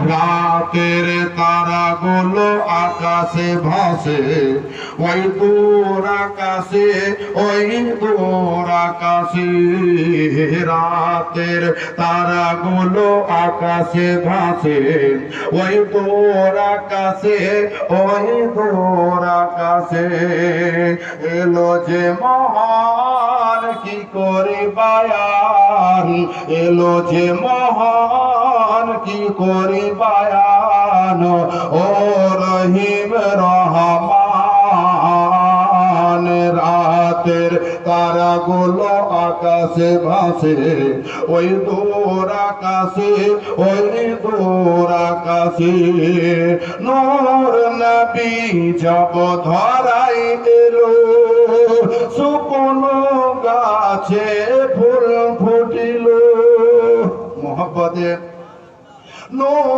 রাতের তারাগুলো আকাশে ভাসে, ওই দূর আকাশে, ওই দূর আকাশে। রাতের তারাগুলো আকাশে ভাসে, ওই দূর আকাশে, ওই দূর আকাশে। এলো যে মহান কি করে বায়ান, এলো যে মহান কি করে বায়ান, ও রহিম রহমান। রাতের তারাগুলো আকাশে ভাসে, ওই দূর আকাশে, ওই দূর আকাশে। নূর নবী জব ধরাই এলো, শুকনো গাছে ফুল ফুটিল। মোহব্বতে